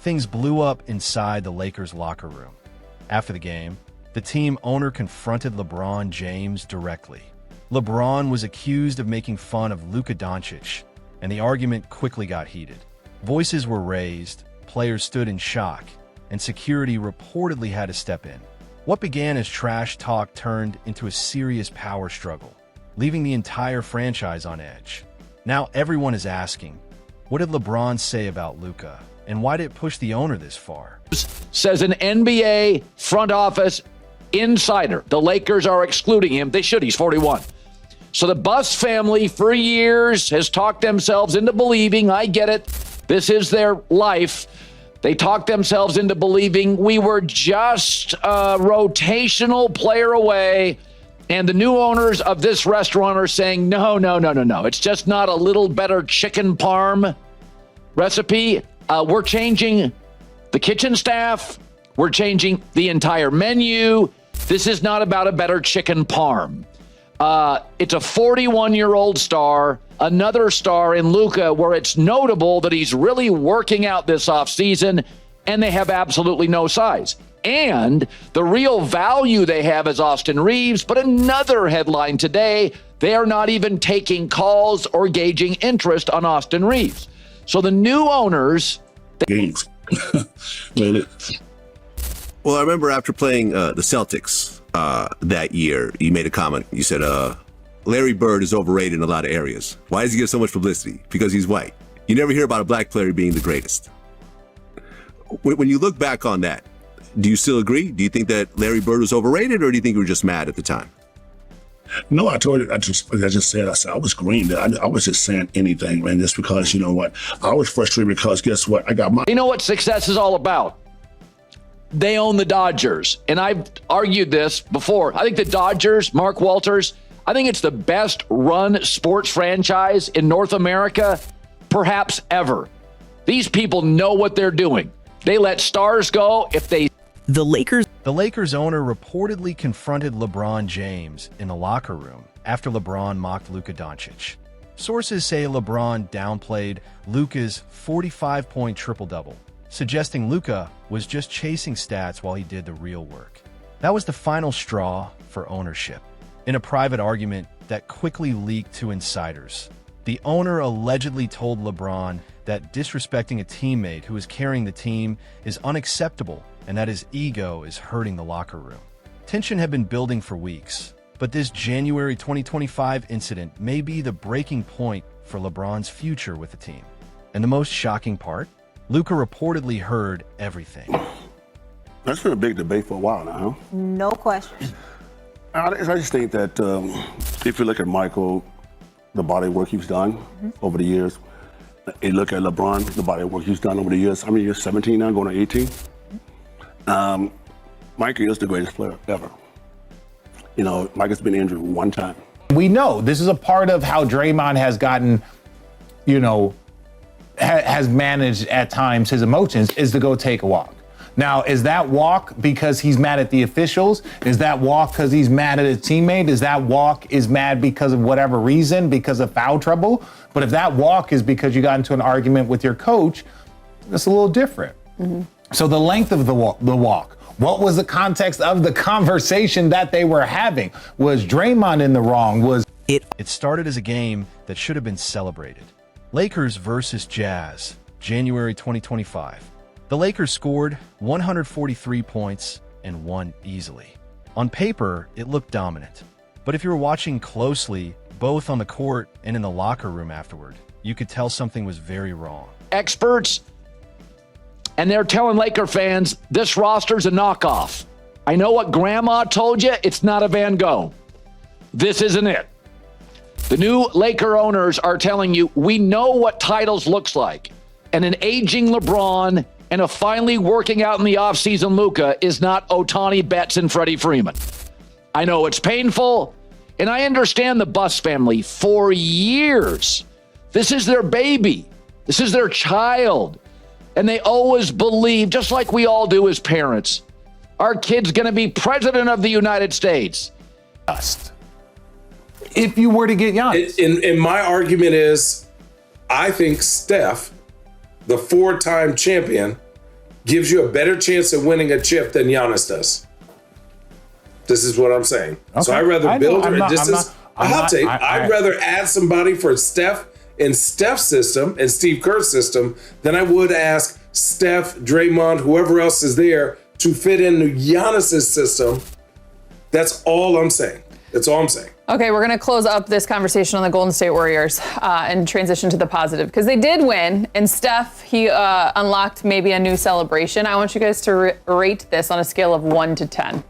things blew up inside the Lakers locker room. After the game, the team owner confronted LeBron James directly. LeBron was accused of making fun of Luka Doncic, and the argument quickly got heated. Voices were raised, players stood in shock, and security reportedly had to step in. What began as trash talk turned into a serious power struggle, leaving the entire franchise on edge. Now everyone is asking, what did LeBron say about Luka, and why did it push the owner this far? Says an NBA front office insider. The Lakers are excluding him. They should. He's 41. So the Buss family for years has talked themselves into believing, I get it, this is their life. They talked themselves into believing we were just a rotational player away. And the new owners of this restaurant are saying, no. It's just not a little better chicken parm recipe. We're changing the kitchen staff. We're changing the entire menu. This is not about a better chicken parm. It's a 41-year-old star, another star in Luka, where it's notable that he's really working out this offseason, and they have absolutely no size. And the real value they have is Austin Reeves. But another headline today, they are not even taking calls or gauging interest on Austin Reeves. So the new owners... Games. Well, I remember after playing the Celtics that year, you made a comment. You said, Larry Bird is overrated in a lot of areas. Why does he get so much publicity? Because he's white. You never hear about a black player being the greatest. When you look back on that, do you still agree? Do you think that Larry Bird was overrated, or do you think you were just mad at the time? No, I told you, I just said I was green. I was just saying anything, man, just because, you know what, I was frustrated because guess what? I got my... You know what success is all about? They own the Dodgers. And I've argued this before. I think the Dodgers, Mark Walters, I think it's the best run sports franchise in North America, perhaps ever. These people know what they're doing. They let stars go if they... The Lakers owner reportedly confronted LeBron James in the locker room after LeBron mocked Luka Doncic. Sources say LeBron downplayed Luka's 45-point triple-double, suggesting Luka was just chasing stats while he did the real work. That was the final straw for ownership. In a private argument that quickly leaked to insiders, the owner allegedly told LeBron that disrespecting a teammate who is carrying the team is unacceptable and that his ego is hurting the locker room. Tension had been building for weeks, but this January 2025 incident may be the breaking point for LeBron's future with the team. And the most shocking part? Luka reportedly heard everything. That's been a big debate for a while now, huh? No question. I just think that if you look at Michael, the body of work he's done over the years, you look at LeBron, the body of work he's done over the years. How many years? 17 now, going to 18? Michael is the greatest player ever. You know, Michael's been injured one time. We know this is a part of how Draymond has gotten, you know, has managed at times his emotions, is to go take a walk. Now, is that walk because he's mad at the officials? Is that walk because he's mad at his teammate? Is that walk is mad because of whatever reason, because of foul trouble? But if that walk is because you got into an argument with your coach, that's a little different. So the length of the walk, what was the context of the conversation that they were having? Was Draymond in the wrong? It started as a game that should have been celebrated. Lakers versus Jazz, January 2025. The Lakers scored 143 points and won easily. On paper, it looked dominant. But if you were watching closely, both on the court and in the locker room afterward, you could tell something was very wrong. Experts, and they're telling Laker fans, this roster's a knockoff. I know what grandma told you, it's not a Van Gogh. This isn't it. The new Laker owners are telling you, we know what titles looks like. And an aging LeBron and a finally working out in the offseason Luka is not Ohtani, Betts, and Freddie Freeman. I know it's painful, and I understand the Buss family for years. This is their baby. This is their child. And they always believe, just like we all do as parents, our kid's going to be president of the United States. If you were to get Giannis. And my argument is, I think Steph, the four-time champion, gives you a better chance of winning a chip than Giannis does. This is what I'm saying. Okay. So I'd rather build her. I'd rather add somebody for Steph in Steph's system and Steve Kerr's system than I would ask Steph, Draymond, whoever else is there to fit into Giannis's system. That's all I'm saying. That's all I'm saying. Okay, we're going to close up this conversation on the Golden State Warriors and transition to the positive, because they did win, and Steph, he unlocked maybe a new celebration. I want you guys to rate this on a scale of 1 to 10.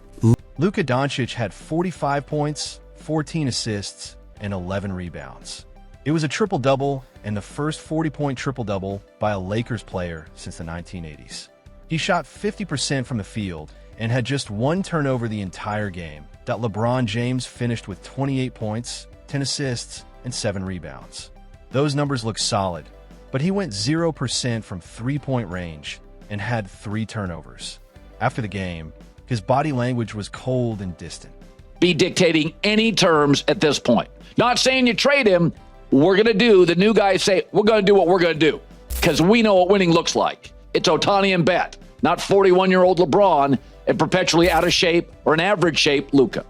Luka Doncic had 45 points, 14 assists, and 11 rebounds. It was a triple-double and the first 40-point triple-double by a Lakers player since the 1980s. He shot 50% from the field and had just one turnover the entire game. LeBron James finished with 28 points, 10 assists, and 7 rebounds. Those numbers look solid, but he went 0% from three-point range and had 3 turnovers. After the game, his body language was cold and distant. Be dictating any terms at this point. Not saying you trade him. We're going to do, the new guys say, we're going to do what we're going to do, because we know what winning looks like. It's Ohtani and Bet, not 41-year-old LeBron and perpetually out of shape or an average shape Luka.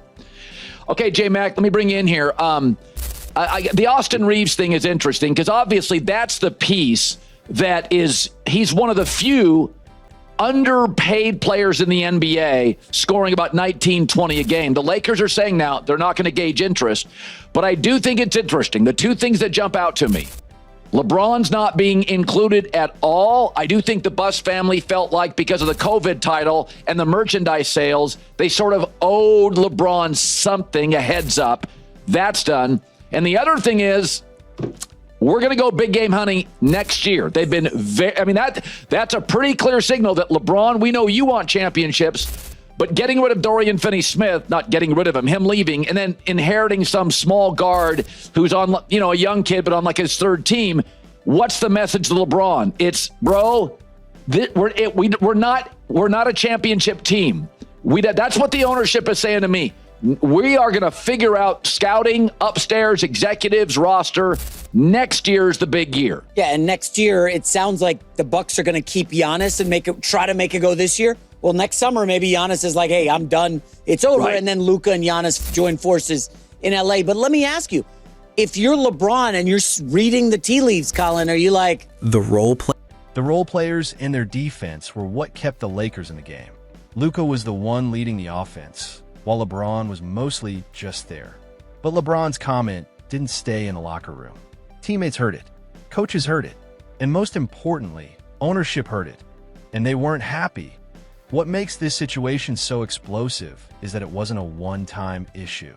Okay, J-Mac, let me bring you in here. The Austin Reeves thing is interesting because obviously that's the piece that is, he's one of the few underpaid players in the NBA, scoring about 19, 20 a game. The Lakers are saying now they're not going to gauge interest, but I do think it's interesting. The two things that jump out to me, LeBron's not being included at all. I do think the Buss family felt like because of the COVID title and the merchandise sales, they sort of owed LeBron something, a heads up. That's done. And the other thing is, we're going to go big game hunting next year. They've been that's a pretty clear signal that LeBron, we know you want championships, but getting rid of Dorian Finney-Smith, not getting rid of him leaving, and then inheriting some small guard who's on, a young kid, but on like his third team. What's the message to LeBron? It's, bro, we're not a championship team. That's what the ownership is saying to me. We are going to figure out scouting, upstairs, executives, roster. Next year's the big year. Yeah, and next year, it sounds like the Bucks are going to keep Giannis and try to make it go this year. Well, next summer, maybe Giannis is like, hey, I'm done. It's over. Right. And then Luka and Giannis join forces in LA. But let me ask you, if you're LeBron and you're reading the tea leaves, Colin, are you like... The role players and their defense were what kept the Lakers in the game. Luka was the one leading the offense, while LeBron was mostly just there. But LeBron's comment didn't stay in the locker room. Teammates heard it, coaches heard it, and most importantly, ownership heard it, and they weren't happy. What makes this situation so explosive is that it wasn't a one-time issue.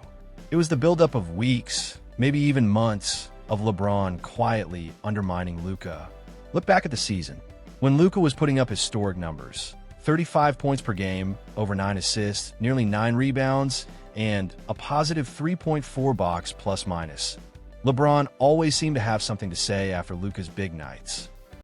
It was the buildup of weeks, maybe even months, of LeBron quietly undermining Luka. Look back at the season. When Luka was putting up historic numbers, 35 points per game, over 9 assists, nearly 9 rebounds, and a positive 3.4 box plus minus. LeBron always seemed to have something to say after Luka's big nights.